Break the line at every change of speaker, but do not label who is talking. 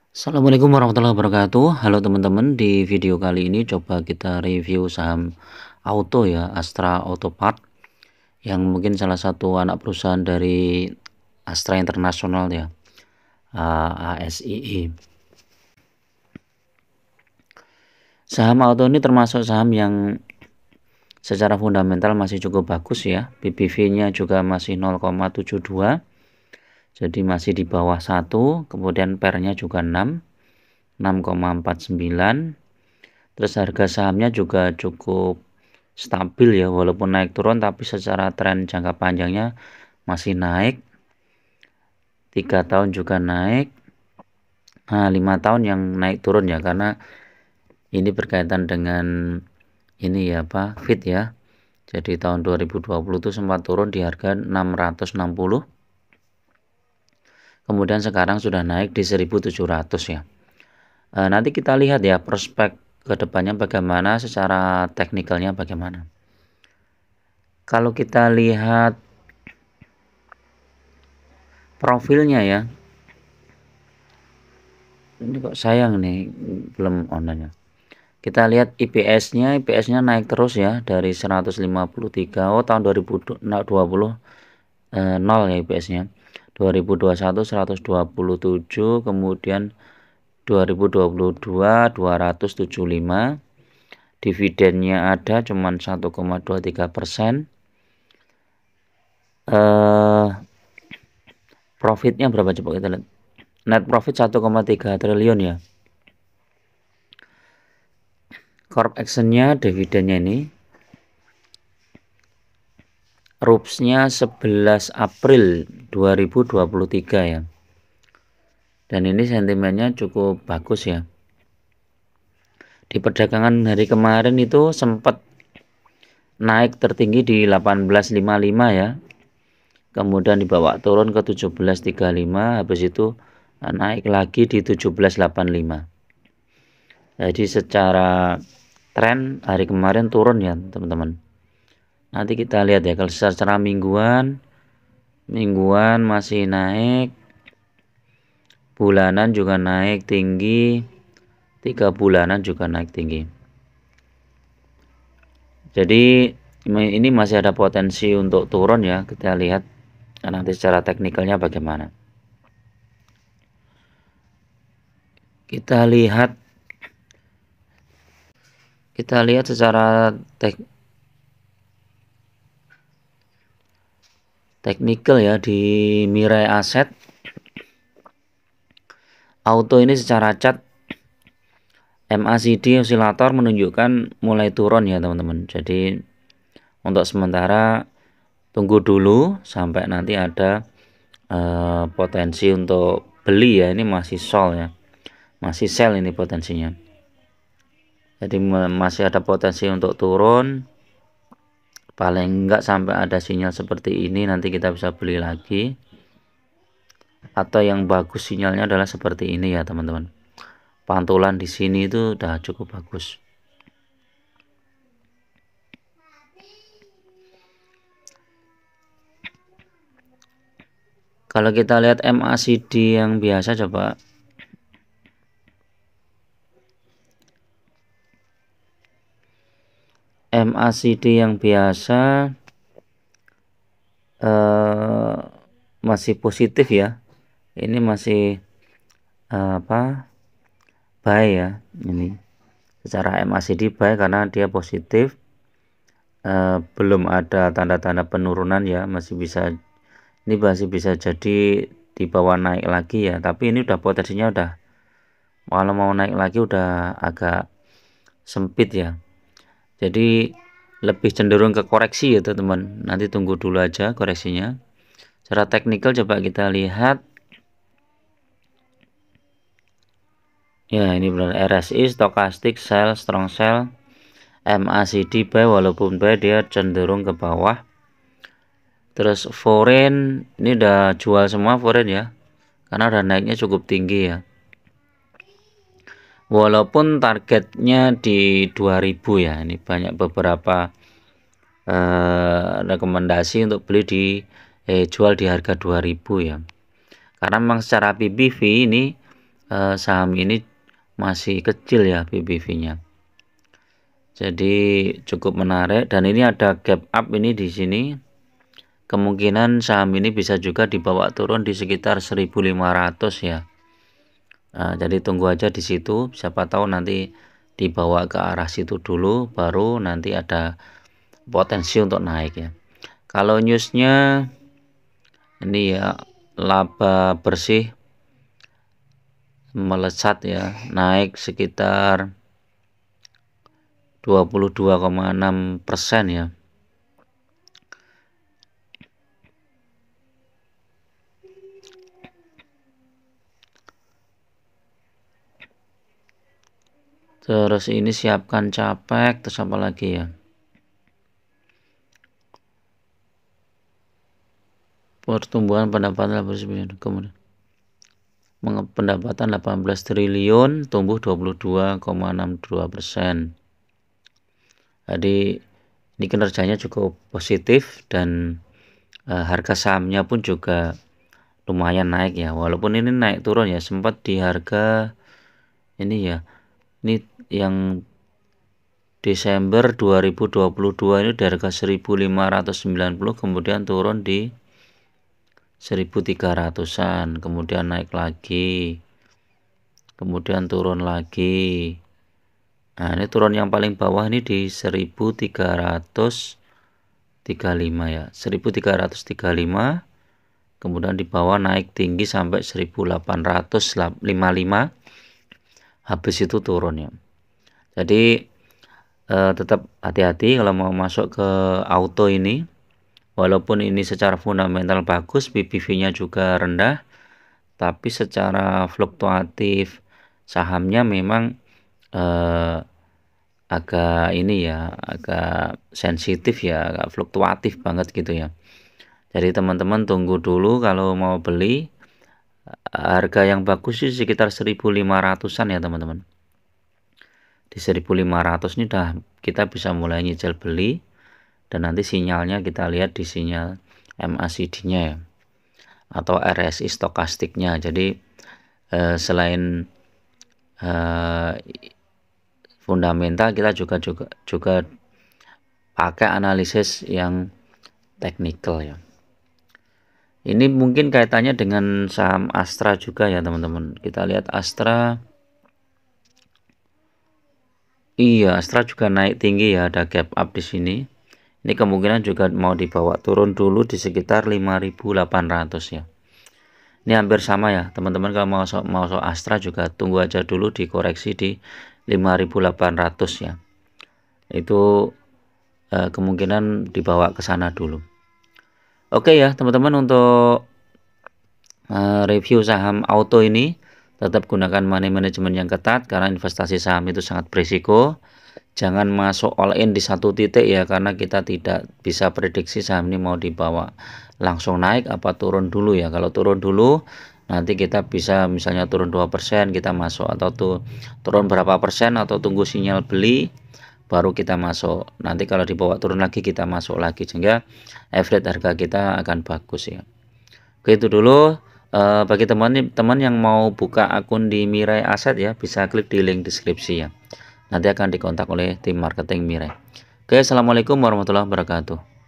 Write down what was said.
Assalamualaikum warahmatullahi wabarakatuh. Halo teman-teman, di video kali ini coba kita review saham auto ya, Astra Auto Part, yang mungkin salah satu anak perusahaan dari Astra International ya, ASII. Saham auto ini termasuk saham yang secara fundamental masih cukup bagus ya. PBV-nya juga masih 0,72, jadi masih di bawah 1, kemudian PER-nya juga 6,49. Terus harga sahamnya juga cukup stabil ya, walaupun naik turun tapi secara tren jangka panjangnya masih naik. 3 tahun juga naik. Nah, 5 tahun yang naik turun ya, karena ini berkaitan dengan ini ya Fit ya. Jadi tahun 2020 itu sempat turun di harga 660. Kemudian sekarang sudah naik di 1700 ya. Nanti kita lihat ya prospek kedepannya bagaimana, secara teknikalnya bagaimana. Kalau kita lihat profilnya ya, ini kok sayang nih belum online. Kita lihat IPS-nya naik terus ya, dari 153. Tahun 2020 0 ya IPS-nya. 2021 127, kemudian 2022 275. Dividennya ada cuman 1,23%. Profitnya berapa, coba kita lihat. Net profit 1,3 triliun ya. Corp actionnya, dividennya ini RUPS-nya 11 April 2023 ya. Dan ini sentimennya cukup bagus ya. Di perdagangan hari kemarin itu sempat naik tertinggi di 1855 ya. Kemudian dibawa turun ke 1735, habis itu naik lagi di 1785. Jadi secara tren hari kemarin turun ya teman-teman. Nanti kita lihat ya, kalau secara mingguan masih naik, bulanan juga naik tinggi, 3 bulanan juga naik tinggi. Jadi ini masih ada potensi untuk turun ya, kita lihat nanti secara teknikalnya bagaimana. Kita lihat secara teknikal ya, di Mirai Asset Auto ini secara chart MACD osilator menunjukkan mulai turun ya teman-teman. Jadi untuk sementara tunggu dulu sampai nanti ada potensi untuk beli ya. Ini masih sell ya, masih sell ini potensinya. Jadi masih ada potensi untuk turun, paling enggak sampai ada sinyal seperti ini nanti kita bisa beli lagi. Atau yang bagus sinyalnya adalah seperti ini ya teman-teman. Pantulan di sini itu udah cukup bagus. Kalau kita lihat MACD yang biasa, coba MACD yang biasa masih positif ya. Ini masih buy ya. Ini secara MACD buy karena dia positif. Belum ada tanda-tanda penurunan ya, ini masih bisa jadi di bawah naik lagi ya, tapi ini udah potensinya udah, kalau mau naik lagi udah agak sempit ya. Jadi lebih cenderung ke koreksi ya teman-teman. Nanti tunggu dulu aja koreksinya. Secara teknikal coba kita lihat. Ya, ini benar RSI stokastik sell, strong sell, MACD buy, walaupun buy dia cenderung ke bawah. Terus foreign ini udah jual semua foreign ya, karena udah naiknya cukup tinggi ya. Walaupun targetnya di 2000 ya. Ini banyak beberapa rekomendasi untuk beli di jual di harga 2000 ya. Karena memang secara PBV ini saham ini masih kecil ya BBV-nya. Jadi cukup menarik, dan ini ada gap up ini di sini. Kemungkinan saham ini bisa juga dibawa turun di sekitar 1.500 ya. Nah, jadi tunggu aja di situ, siapa tahu nanti dibawa ke arah situ dulu, baru nanti ada potensi untuk naik ya. Kalau newsnya ini ya, laba bersih melesat ya, naik sekitar 22,6% ya. Terus ini siapkan capek, terus apa lagi ya? Pertumbuhan pendapatan kemudian pendapatan 18 triliun, tumbuh 22,62%. Jadi ini kinerjanya cukup positif, dan harga sahamnya pun juga lumayan naik ya, walaupun ini naik turun ya, sempat di harga ini ya, ini yang Desember 2022 ini di harga 1.590, kemudian turun di 1.300-an, kemudian naik lagi, kemudian turun lagi. Nah, ini turun yang paling bawah ini di 1.335 ya, 1.335, kemudian di bawah naik tinggi sampai 1.855, habis itu turun ya. Jadi tetap hati-hati kalau mau masuk ke auto ini. Walaupun ini secara fundamental bagus, BBV-nya juga rendah, tapi secara fluktuatif sahamnya memang agak ini ya, agak sensitif ya, agak fluktuatif banget gitu ya. Jadi teman-teman tunggu dulu kalau mau beli. Harga yang bagus sih sekitar 1.500-an ya teman-teman. Di 1.500 ini dah kita bisa mulai nyicil beli. Dan nanti sinyalnya kita lihat di sinyal MACD-nya ya, atau RSI stokastiknya. Jadi selain fundamental, kita juga pakai analisis yang teknikal ya. Ini mungkin kaitannya dengan saham Astra juga ya teman-teman. Kita lihat Astra. Iya, Astra juga naik tinggi ya, ada gap up di sini. Ini kemungkinan juga mau dibawa turun dulu di sekitar 5.800 ya. Ini hampir sama ya teman-teman, kalau mau Astra juga tunggu aja dulu dikoreksi di 5.800 ya. Itu kemungkinan dibawa ke sana dulu. Oke ya teman-teman, untuk review saham auto ini tetap gunakan money management yang ketat, karena investasi saham itu sangat berisiko. Jangan masuk all in di satu titik ya, karena kita tidak bisa prediksi saham ini mau dibawa langsung naik apa turun dulu ya. Kalau turun dulu nanti kita bisa misalnya turun 2% kita masuk, atau turun berapa persen, atau tunggu sinyal beli baru kita masuk. Nanti kalau dibawa turun lagi kita masuk lagi, sehingga average harga kita akan bagus ya. Oke, itu dulu. Bagi teman-teman yang mau buka akun di Mirai Aset ya, bisa klik di link deskripsi ya. Nanti akan dikontak oleh tim marketing Mirai. Oke, assalamualaikum warahmatullahi wabarakatuh.